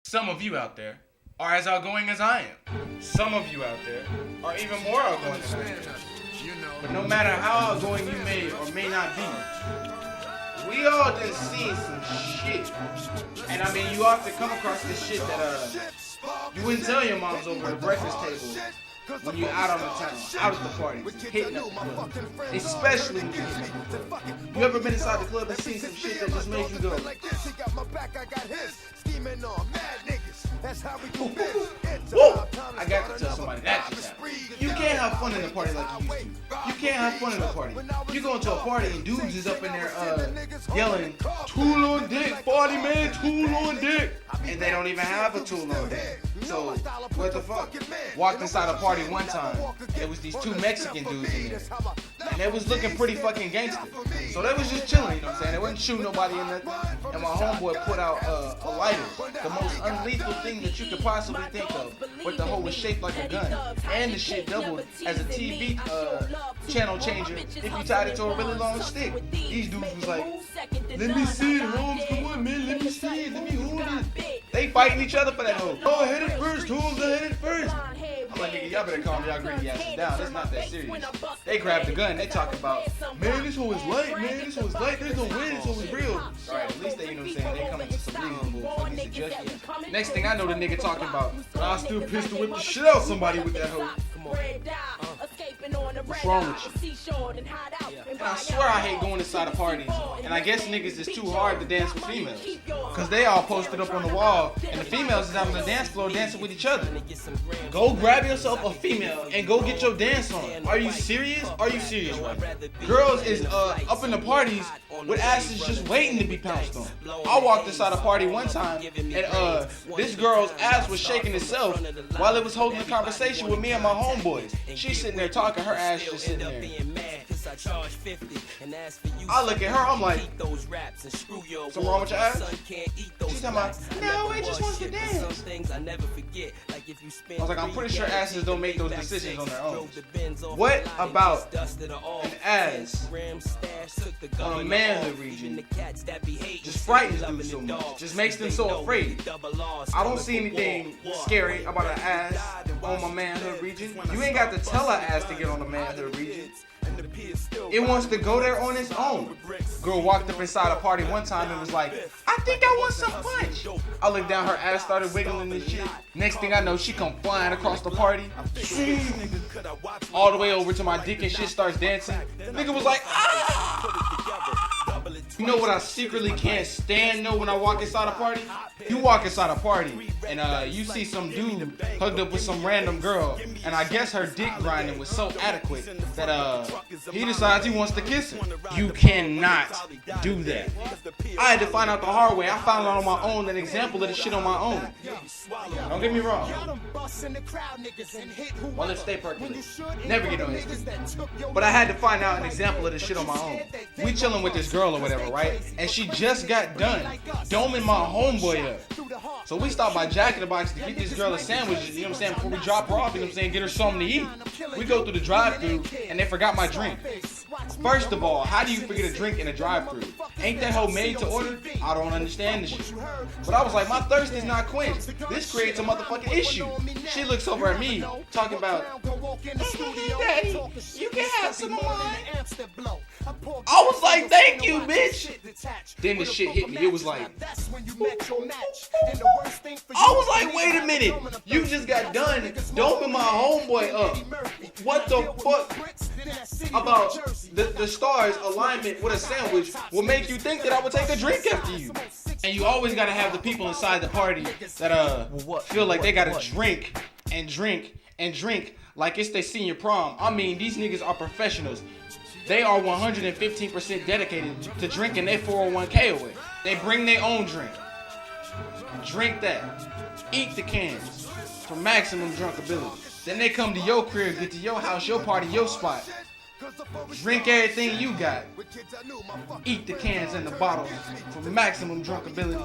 Some of you out there are as outgoing as I am. Some of you out there are even more outgoing than I am. But no matter how outgoing you may or may not be, we all done seen some shit. And I mean, you often come across this shit that you wouldn't tell your moms over the breakfast table when you're out on the town, out at the party, hitting up the club. Especially when you're hitting up the club. You ever been inside the club and seen some shit that just made you go, whoa, I got to tell somebody that just happened. You can't have fun in the party like you used to. You can't have fun in the party. You go into a party and dudes is up in there yelling, tool on dick, party man, tool on dick. And they don't even have a tool on dick. So, what the fuck? Walked inside a party one time. There was these two Mexican dudes in there. And they was looking pretty fucking gangster. So they was just chilling, you know what I'm saying? They wasn't shooting nobody in nothing. And my homeboy put out a lighter. The most unlethal thing that you could possibly think of. But the hole was shaped like a gun. And the shit doubled as a TV channel changer if you tied it to a really long stick. These dudes was like, let me see it, Holmes, come on, man, let me see it, let me hold it. They fighting each other for that hole. Oh, I hit it first, Holmes, I hit it first. I'm like, nigga, y'all better calm y'all greedy asses down. It's not that serious. They grabbed the gun. They talk about, man, this hole is light, man. This hole is light. There's no wind. This hole is real. All right, at least they, you know what I'm saying, they coming to some reasonable fucking suggestions. Next thing I know, the nigga talking about, I still pistol whip the shit out somebody with that hole. Come on. What's wrong with you? And I swear I hate going inside of parties. And I guess niggas is too hard to dance with females. Cause they all posted up on the wall and the females is out on the dance floor dancing with each other. Go grab yourself a female and go get your dance on. Are you serious? Are you serious, right? Girls is up in the parties with asses just waiting to be pounced on. I walked inside a party one time and this girl's ass was shaking itself while it was holding a conversation with me and my homeboys. She's sitting there talking, her ass just sitting there. I look at her, I'm like, something wrong with your ass? She's talking about, no, it just wants to dance. I was like, I'm pretty sure asses don't make those decisions on their own. What about an ass on a manhood region just frightens them so much, just makes them so afraid? I don't see anything scary about an ass on my manhood region. You ain't got to tell an ass to get on the manhood region. It wants to go there on its own. Girl walked up inside a party one time and was like, I think I want some punch. I looked down, her ass started wiggling and shit. Next thing I know, she come flying across the party. All the way over to my dick and shit, starts dancing. Nigga was like, ah! You know what I secretly can't stand when I walk inside a party? You walk inside a party and you see some dude hugged up with some random girl, and I guess her dick grinding was so adequate that he decides he wants to kiss her. You cannot do that. I had to find out the hard way. I found out on my own, an example of the shit on my own. Don't get me wrong. My lips stay percolated. Never get on this. But I had to find out an example of the shit on my own. We chilling with this girl or whatever, right? And she just got done doming my homeboy up. So we stopped by Jack in the Box to get this girl a sandwich, you know what I'm saying, before we drop her off, you know what I'm saying, get her something to eat. We go through the drive-thru and they forgot my drink. First of all, how do you forget a drink in a drive-thru? Ain't that hoe made to order? I don't understand this shit. But I was like, my thirst is not quenched. This creates a motherfucking issue. She looks over at me, talking about, Daddy, you can have some of mine. I was like, thank you, bitch. Then the shit hit me. It was like, I was like, wait a minute. You just got done doming my homeboy up. What the fuck about the stars alignment with a sandwich will make you think that I would take a drink after you? And you always gotta have the people inside the party that feel like they gotta drink and drink and drink like it's their senior prom. I mean, these niggas are professionals. They are 115% dedicated to drinking their 401k away. They bring their own drink. Drink that. Eat the cans for maximum drunkability. Then they come to your crib, get to your house, your party, your spot. Drink everything you got. Eat the cans and the bottles for maximum drunkability.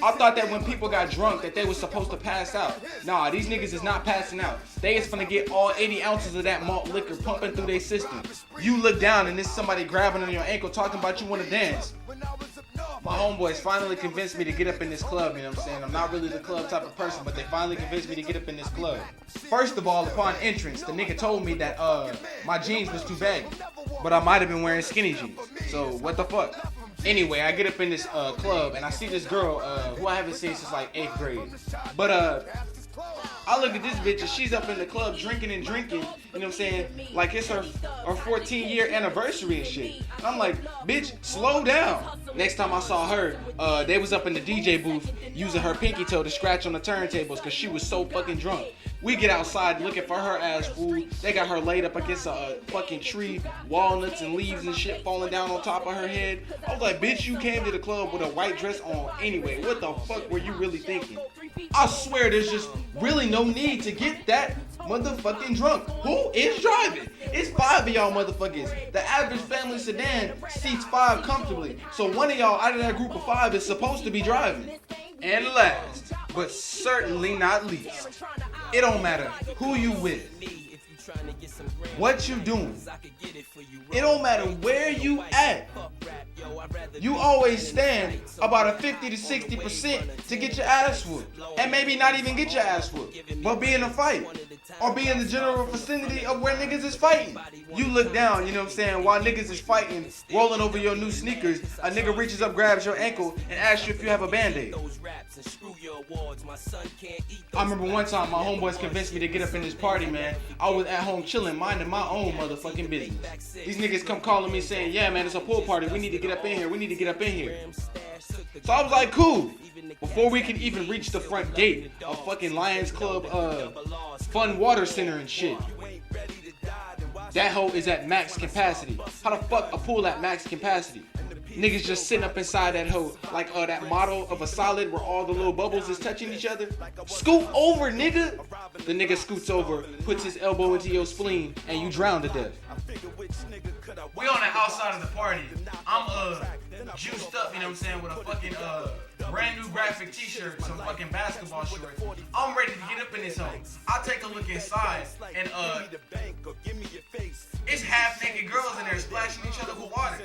I thought that when people got drunk that they was supposed to pass out. Nah, these niggas is not passing out. They is finna get all 80 ounces of that malt liquor pumping through their system. You look down and there's somebody grabbing on your ankle talking about you wanna dance. My homeboys finally convinced me to get up in this club, you know what I'm saying? I'm not really the club type of person, but they finally convinced me to get up in this club. First of all, upon entrance, the nigga told me that my jeans was too baggy, but I might have been wearing skinny jeans. So what the fuck? Anyway, I get up in this club and I see this girl who I haven't seen since like 8th grade. But I look at this bitch and she's up in the club drinking, you know what I'm saying? Like it's her 14-year anniversary and shit. And I'm like, bitch, slow down. Next time I saw her, they was up in the DJ booth using her pinky toe to scratch on the turntables because she was so fucking drunk. We get outside looking for her ass, fool. They got her laid up against a fucking tree, walnuts and leaves and shit falling down on top of her head. I was like, bitch, you came to the club with a white dress on anyway. What the fuck were you really thinking? I swear there's just really no need to get that motherfucking drunk. Who is driving? It's 5 of y'all motherfuckers. The average family sedan seats 5 comfortably. So one of y'all out of that group of 5 is supposed to be driving. And last, but certainly not least, it don't matter who you with, what you doing. It don't matter where you at. You always stand about a 50 to 60% to get your ass whooped. And maybe not even get your ass whooped, but be in a fight. Or be in the general vicinity of where niggas is fighting. You look down, you know what I'm saying, while niggas is fighting, rolling over your new sneakers, a nigga reaches up, grabs your ankle, and asks you if you have a Band-Aid. I remember one time my homeboys convinced me to get up in this party, man. I was at home chilling, minding my own motherfucking business. These niggas come calling me saying, yeah, man, it's a pool party. We need to get up in here. We need to get up in here. So I was like, cool. Before we can even reach the front gate of fucking Lions Club, Fun Water Center and shit. That hoe is at max capacity. How the fuck a pool at max capacity? Niggas just sitting up inside that hoe like that model of a solid where all the little bubbles is touching each other. Scoot over, nigga. The nigga scoots over, puts his elbow into your spleen, and you drown to death. We on the outside of the party. I'm juiced up, you know what I'm saying, with a fucking brand new graphic t-shirt, some fucking basketball shorts. I'm ready to get up in this home. I take a look inside and it's half naked girls in there splashing each other with water.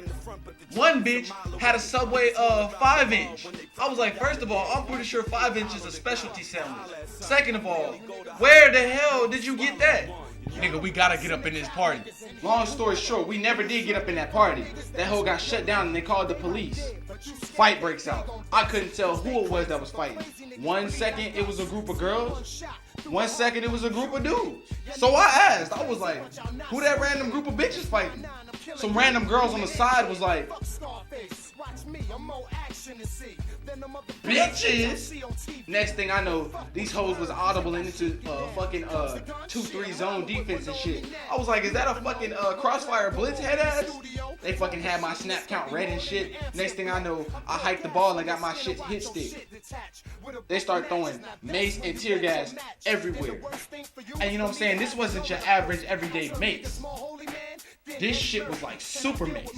One bitch had a Subway 5-inch. I was like, first of all, I'm pretty sure 5 inch is a specialty sandwich. Second of all, where the hell did you get that? Nigga, we gotta get up in this party. Long story short, we never did get up in that party. That hoe got shut down and they called the police. Fight breaks out. I couldn't tell who it was that was fighting. 1 second it was a group of girls. 1 second it was a group of dudes. So I asked, I was like, who that random group of bitches fighting? Some random girls on the side was like, bitches. Next thing I know, these hoes was audible into fucking 2-3 zone defense and shit. I was like, is that a fucking Crossfire Blitz head ass? They fucking had my snap count red and shit. Next thing I know, I hiked the ball and got my shit hit stick. They start throwing mace and tear gas everywhere. And you know what I'm saying? This wasn't your average everyday mace. This shit was like super mace.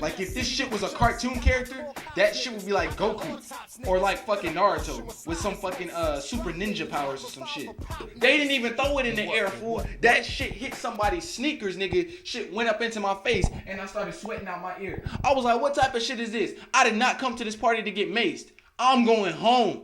Like if this shit was a cartoon character, that shit would be like Goku or like fucking Naruto with some fucking super ninja powers or some shit. They didn't even throw it in the air, fool. That shit hit somebody's sneakers, nigga. Shit went up into my face and I started sweating out my ear. I was like, what type of shit is this? I did not come to this party to get maced. I'm going home.